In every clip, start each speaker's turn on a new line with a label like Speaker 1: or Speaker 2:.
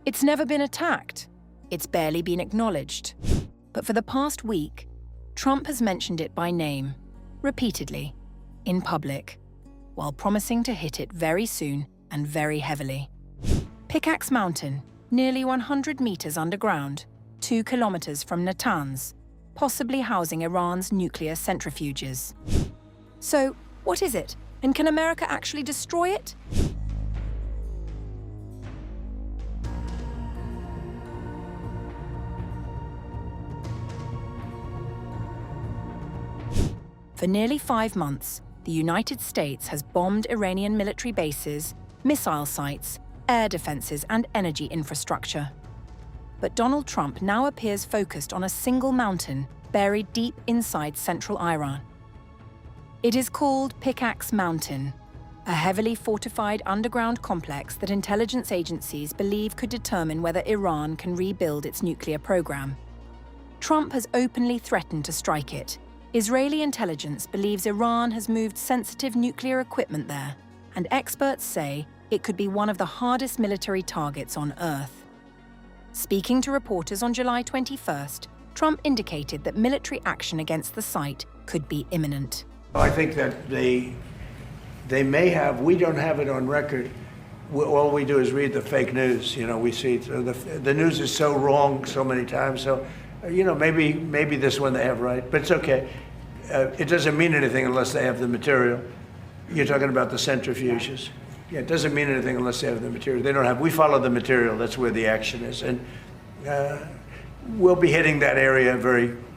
Speaker 1: It's never been attacked. It's barely been acknowledged. But for the past week, Trump has mentioned it by name, repeatedly, in public, while promising to hit it very soon and very heavily. Pickaxe Mountain, nearly 100 meters underground, 2 kilometers from Natanz, possibly housing Iran's nuclear centrifuges. So, what is it? And can America actually destroy it? For nearly 5 months, the United States has bombed Iranian military bases, missile sites, air defenses, and energy infrastructure. But Donald Trump now appears focused on a single mountain buried deep inside central Iran. It is called Pickaxe Mountain, a heavily fortified underground complex that intelligence agencies believe could determine whether Iran can rebuild its nuclear program. Trump has openly threatened to strike it. Israeli intelligence believes Iran has moved sensitive nuclear equipment there, and experts say it could be one of the hardest military targets on Earth. Speaking to reporters on July 21st, Trump indicated that military action against the site could be imminent.
Speaker 2: I think that they may have, we don't have it on record. All we do is read the fake news. You know, we see the news is so wrong so many times. So, you know, maybe this one they have right, but it's okay. It doesn't mean anything unless they have the material. You're talking about the centrifuges. Yeah, it doesn't mean anything unless they have the material. They don't have, we follow the material, that's where the action is. And we'll be hitting that area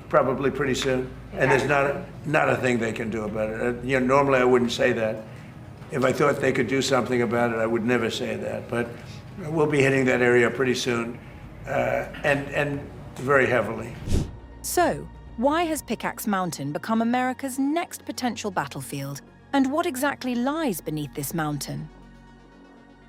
Speaker 2: probably pretty soon. And there's not a thing they can do about it. You know, normally I wouldn't say that. If I thought they could do something about it, I would never say that. But we'll be hitting that area pretty soon, and very heavily.
Speaker 1: So, why has Pickaxe Mountain become America's next potential battlefield? And what exactly lies beneath this mountain?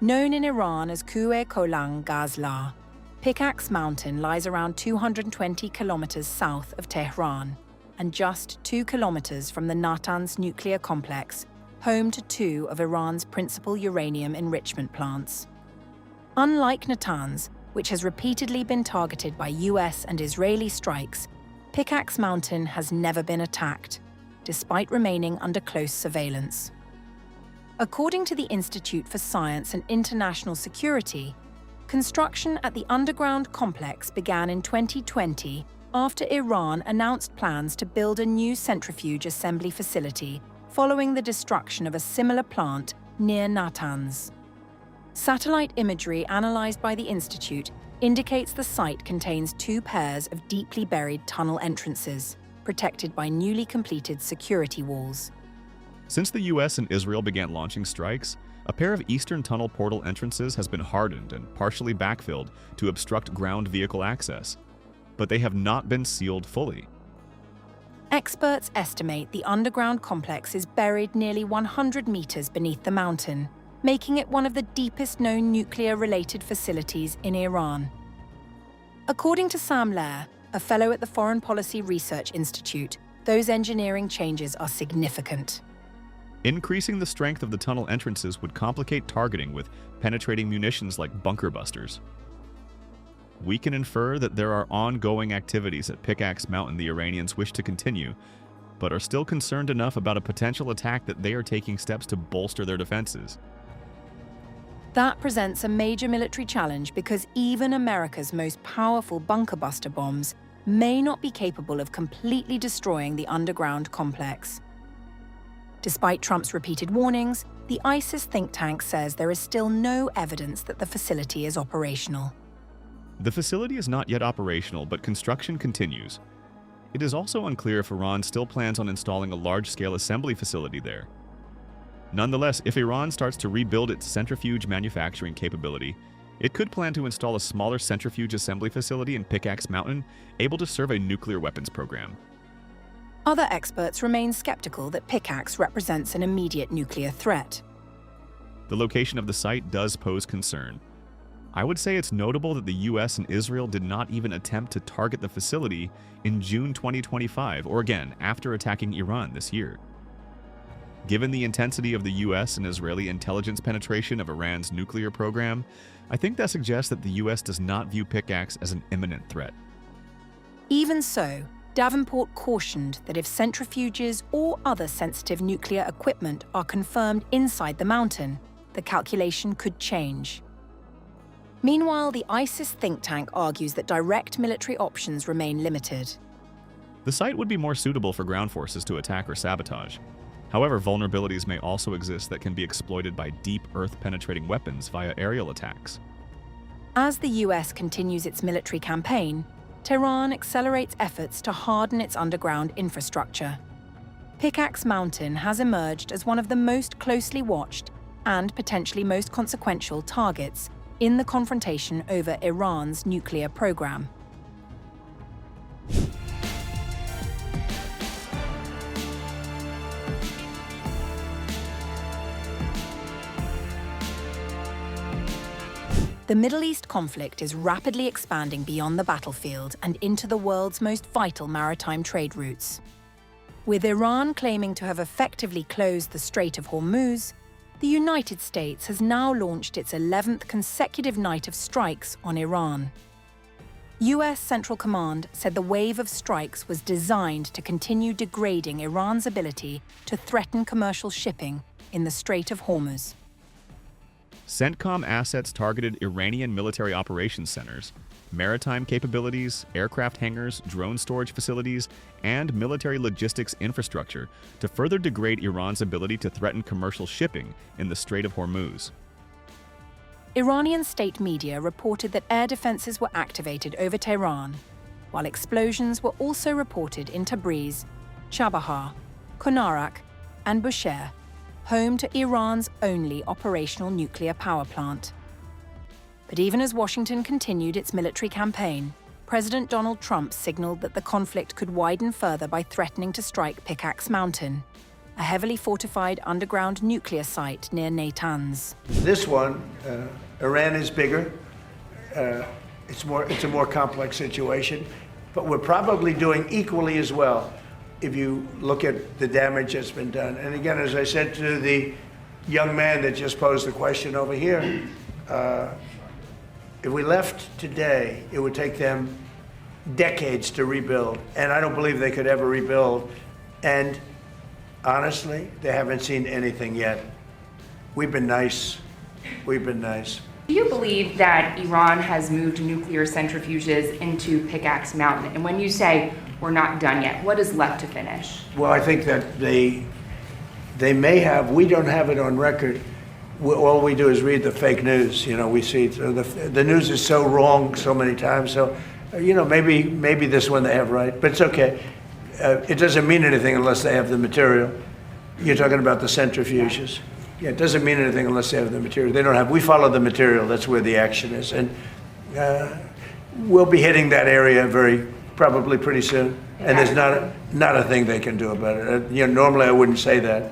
Speaker 1: Known in Iran as Kueh Kolang Gazla, Pickaxe Mountain lies around 220 kilometers south of Tehran and just 2 kilometers from the Natanz nuclear complex, home to 2 of Iran's principal uranium enrichment plants. Unlike Natanz, which has repeatedly been targeted by US and Israeli strikes, Pickaxe Mountain has never been attacked, despite remaining under close surveillance. According to the Institute for Science and International Security, construction at the underground complex began in 2020 after Iran announced plans to build a new centrifuge assembly facility following the destruction of a similar plant near Natanz. Satellite imagery analyzed by the Institute indicates the site contains 2 pairs of deeply buried tunnel entrances, protected by newly completed security walls.
Speaker 3: Since the US and Israel began launching strikes, a pair of eastern tunnel portal entrances has been hardened and partially backfilled to obstruct ground vehicle access, but they have not been sealed fully.
Speaker 1: Experts estimate the underground complex is buried nearly 100 meters beneath the mountain, making it one of the deepest known nuclear-related facilities in Iran. According to Sam Lair, a fellow at the Foreign Policy Research Institute, those engineering changes are significant.
Speaker 3: Increasing the strength of the tunnel entrances would complicate targeting with penetrating munitions like bunker busters. We can infer that there are ongoing activities at Pickaxe Mountain the Iranians wish to continue, but are still concerned enough about a potential attack that they are taking steps to bolster their defenses.
Speaker 1: That presents a major military challenge because even America's most powerful bunker buster bombs may not be capable of completely destroying the underground complex. Despite Trump's repeated warnings, the ISIS think tank says there is still no evidence that the facility is operational.
Speaker 3: The facility is not yet operational, but construction continues. It is also unclear if Iran still plans on installing a large-scale assembly facility there. Nonetheless, if Iran starts to rebuild its centrifuge manufacturing capability, it could plan to install a smaller centrifuge assembly facility in Pickaxe Mountain, able to serve a nuclear weapons program.
Speaker 1: Other experts remain skeptical that Pickaxe represents an immediate nuclear threat.
Speaker 3: The location of the site does pose concern. I would say it's notable that the US and Israel did not even attempt to target the facility in June 2025, or again, after attacking Iran this year. Given the intensity of the US and Israeli intelligence penetration of Iran's nuclear program, I think that suggests that the US does not view Pickaxe as an imminent threat.
Speaker 1: Even so, Davenport cautioned that if centrifuges or other sensitive nuclear equipment are confirmed inside the mountain, the calculation could change. Meanwhile, the ISIS think tank argues that direct military options remain limited.
Speaker 3: The site would be more suitable for ground forces to attack or sabotage. However, vulnerabilities may also exist that can be exploited by deep Earth-penetrating weapons via aerial attacks.
Speaker 1: As the US continues its military campaign, Tehran accelerates efforts to harden its underground infrastructure. Pickaxe Mountain has emerged as one of the most closely watched and potentially most consequential targets in the confrontation over Iran's nuclear program. The Middle East conflict is rapidly expanding beyond the battlefield and into the world's most vital maritime trade routes. With Iran claiming to have effectively closed the Strait of Hormuz, the United States has now launched its 11th consecutive night of strikes on Iran. US Central Command said the wave of strikes was designed to continue degrading Iran's ability to threaten commercial shipping in the Strait of Hormuz.
Speaker 3: CENTCOM assets targeted Iranian military operations centers, maritime capabilities, aircraft hangars, drone storage facilities, and military logistics infrastructure to further degrade Iran's ability to threaten commercial shipping in the Strait of Hormuz.
Speaker 1: Iranian state media reported that air defenses were activated over Tehran, while explosions were also reported in Tabriz, Chabahar, Konarak, and Bushehr, home to Iran's only operational nuclear power plant. But even as Washington continued its military campaign, President Donald Trump signaled that the conflict could widen further by threatening to strike Pickaxe Mountain, a heavily fortified underground nuclear site near Natanz.
Speaker 2: This one, Iran is bigger. It's a more complex situation, but we're probably doing equally as well if you look at the damage that's been done. And again, as I said to the young man that just posed the question over here, if we left today, it would take them decades to rebuild. And I don't believe they could ever rebuild. And honestly, they haven't seen anything yet. We've been nice. We've been nice.
Speaker 4: Do you believe that Iran has moved nuclear centrifuges into Pickaxe Mountain? And when you say we're not done yet, what is left to finish?
Speaker 2: Well, I think that they may have. We don't have it on record. All we do is read the fake news. You know, we see the news is so wrong so many times. So, you know, maybe this one they have right, but it's okay. It doesn't mean anything unless they have the material. You're talking about the centrifuges. Yeah, it doesn't mean anything unless they have the material. They don't have. We follow the material. That's where the action is, and we'll be hitting that area probably pretty soon. And there's not a thing they can do about it. You know, normally I wouldn't say that.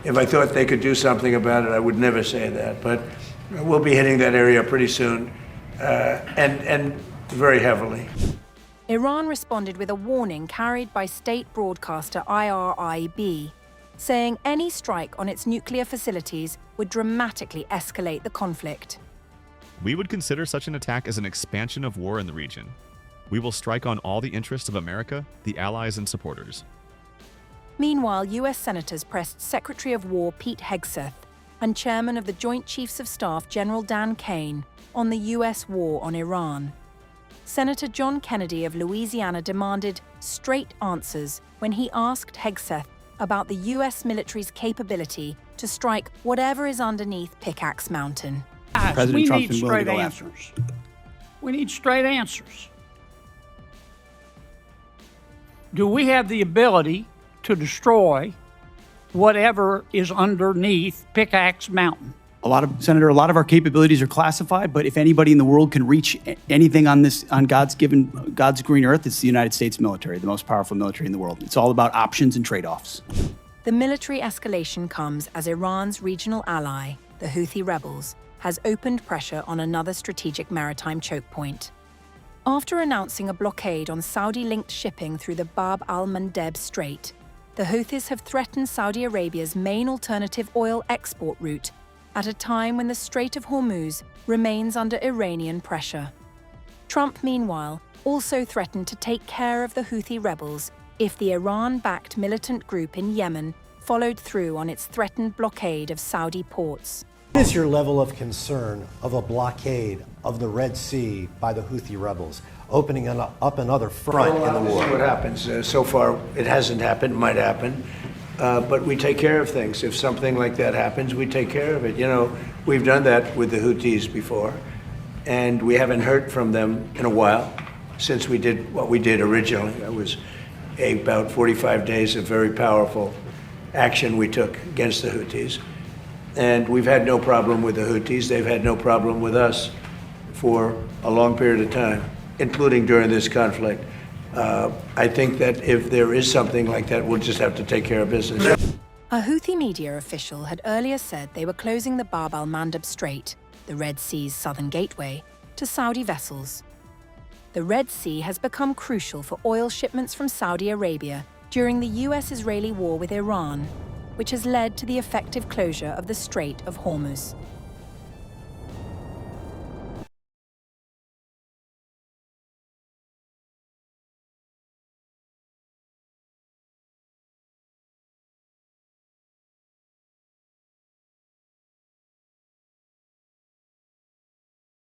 Speaker 2: If I thought they could do something about it, I would never say that. But we'll be hitting that area pretty soon, and very heavily.
Speaker 1: Iran responded with a warning carried by state broadcaster IRIB, saying any strike on its nuclear facilities would dramatically escalate the conflict.
Speaker 3: We would consider such an attack as an expansion of war in the region. We will strike on all the interests of America, the allies, and supporters.
Speaker 1: Meanwhile, US senators pressed Secretary of War Pete Hegseth and Chairman of the Joint Chiefs of Staff General Dan Kane on the US war on Iran. Senator John Kennedy of Louisiana demanded straight answers when he asked Hegseth about the US military's capability to strike whatever is underneath Pickaxe Mountain.
Speaker 5: President Trump's been willing to go after. We need straight answers. Do we have the ability to destroy whatever is underneath Pickaxe Mountain?
Speaker 6: Senator, a lot of our capabilities are classified, but if anybody in the world can reach anything on God's green earth, it's the United States military, the most powerful military in the world. It's all about options and trade-offs.
Speaker 1: The military escalation comes as Iran's regional ally, the Houthi rebels, has opened pressure on another strategic maritime choke point. After announcing a blockade on Saudi-linked shipping through the Bab al-Mandeb Strait, the Houthis have threatened Saudi Arabia's main alternative oil export route at a time when the Strait of Hormuz remains under Iranian pressure. Trump, meanwhile, also threatened to take care of the Houthi rebels if the Iran-backed militant group in Yemen followed through on its threatened blockade of Saudi ports.
Speaker 7: What is your level of concern of a blockade of the Red Sea by the Houthi rebels, opening up another front in the
Speaker 2: This
Speaker 7: war?
Speaker 2: is what happens. So far, it hasn't happened. It might happen. But we take care of things. If something like that happens, we take care of it. You know, we've done that with the Houthis before, and we haven't heard from them in a while since we did what we did originally. That was about 45 days of very powerful action we took against the Houthis. And we've had no problem with the Houthis. They've had no problem with us for a long period of time, including during this conflict. I think that if there is something like that, we'll just have to take care of business.
Speaker 1: A Houthi media official had earlier said they were closing the Bab al-Mandab Strait, the Red Sea's southern gateway, to Saudi vessels. The Red Sea has become crucial for oil shipments from Saudi Arabia during the US-Israeli war with Iran, which has led to the effective closure of the Strait of Hormuz.